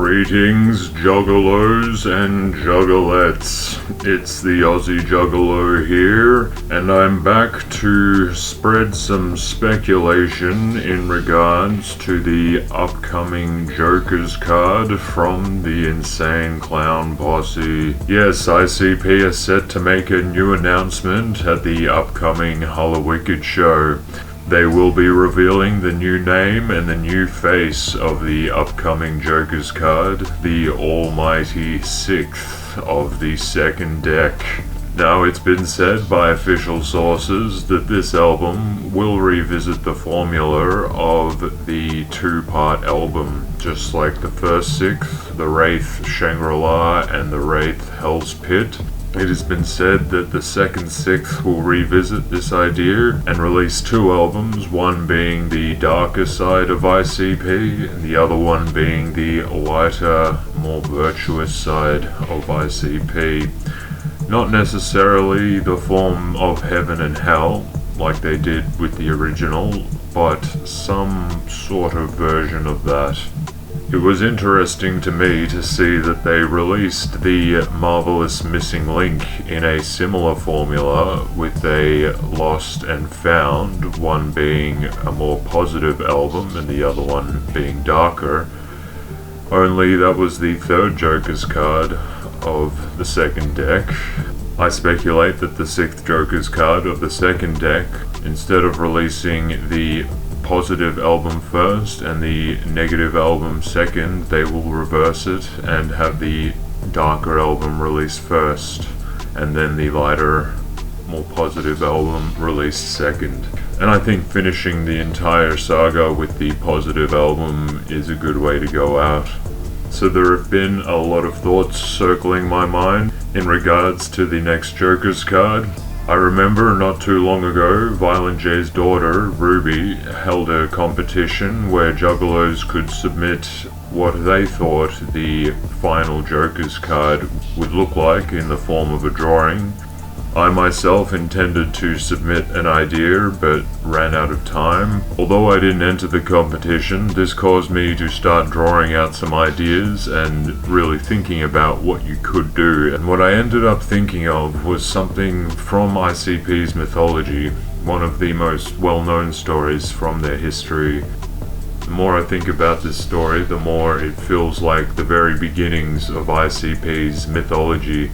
Greetings, juggalos and juggalettes. It's the Aussie.Juggalo here, and I'm back to spread some speculation in regards to the upcoming Joker's card from the Insane Clown Posse. Yes, ICP is set to make a new announcement at the upcoming Halloween show. They will be revealing the new name and the new face of the upcoming Joker's card, the almighty 6th of the second deck. Now, it's been said by official sources that this album will revisit the formula of the two-part album, just like the first 6th, the Wraith Shangri-La and the Wraith Hell's Pit. It has been said that the second 6th will revisit this idea and release 2 albums, one being the darker side of ICP and the other one being the lighter, more virtuous side of ICP. Not necessarily the form of heaven and hell, like they did with the original, but some sort of version of that. It was interesting to me to see that they released the Marvelous Missing Link in a similar formula with a Lost and Found, one being a more positive album and the other one being darker. Only that was the third Joker's card of the second deck. I speculate that the 6th Joker's card of the second deck, instead of releasing the positive album first and the negative album second, they will reverse it and have the darker album released first and then the lighter, more positive album released second. And I think finishing the entire saga with the positive album is a good way to go out. So there have been a lot of thoughts circling my mind in regards to the next Joker's card. I remember not too long ago, Violent J's daughter, Ruby, held a competition where juggalos could submit what they thought the final Joker's card would look like in the form of a drawing. I myself intended to submit an idea but ran out of time. Although I didn't enter the competition, this caused me to start drawing out some ideas and really thinking about what you could do. And what I ended up thinking of was something from ICP's mythology, one of the most well-known stories from their history. The more I think about this story, the more it feels like the very beginnings of ICP's mythology.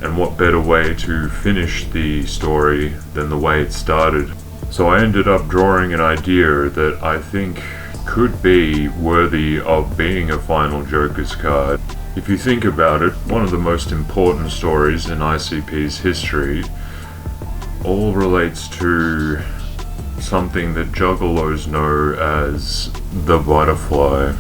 And what better way to finish the story than the way it started. So I ended up drawing an idea that I think could be worthy of being a final Joker's card. If you think about it, one of the most important stories in ICP's history all relates to something that juggalos know as the butterfly.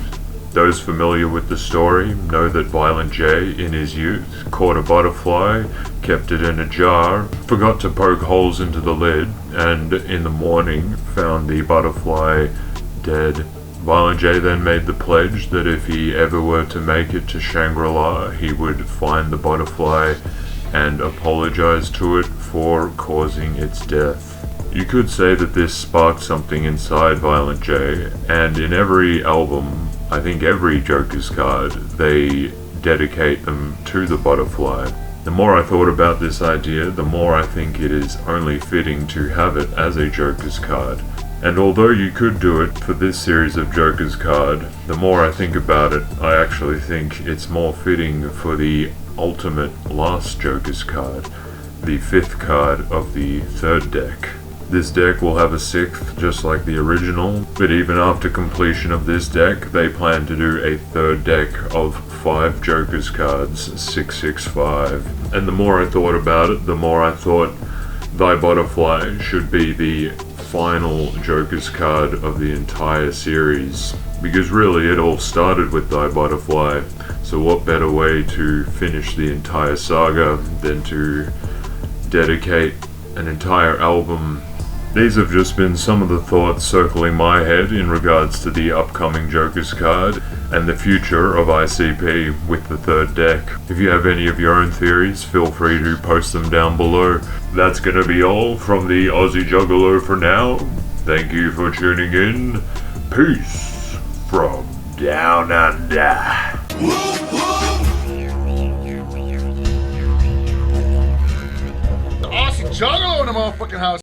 Those familiar with the story know that Violent J, in his youth, caught a butterfly, kept it in a jar, forgot to poke holes into the lid, and in the morning found the butterfly dead. Violent J then made the pledge that if he ever were to make it to Shangri-La, he would find the butterfly and apologize to it for causing its death. You could say that this sparked something inside Violent J, and in every album, I think every Joker's card, they dedicate them to the butterfly. The more I thought about this idea, the more I think it is only fitting to have it as a Joker's card. And although you could do it for this series of Joker's card, the more I think about it, I actually think it's more fitting for the ultimate last Joker's card, the 5th card of the 3rd deck. This deck will have a 6th, just like the original, but even after completion of this deck, they plan to do a 3rd deck of 5 Joker's cards, 665. And the more I thought about it, the more I thought Thy Butterfly should be the final Joker's card of the entire series. Because really, it all started with Thy Butterfly, so what better way to finish the entire saga than to dedicate an entire album. These have just been some of the thoughts circling my head in regards to the upcoming Joker's card and the future of ICP with the 3rd deck. If you have any of your own theories, feel free to post them down below. That's gonna be all from the Aussie.Juggalo for now. Thank you for tuning in. Peace from down under. The Aussie Juggalo in the motherfucking house.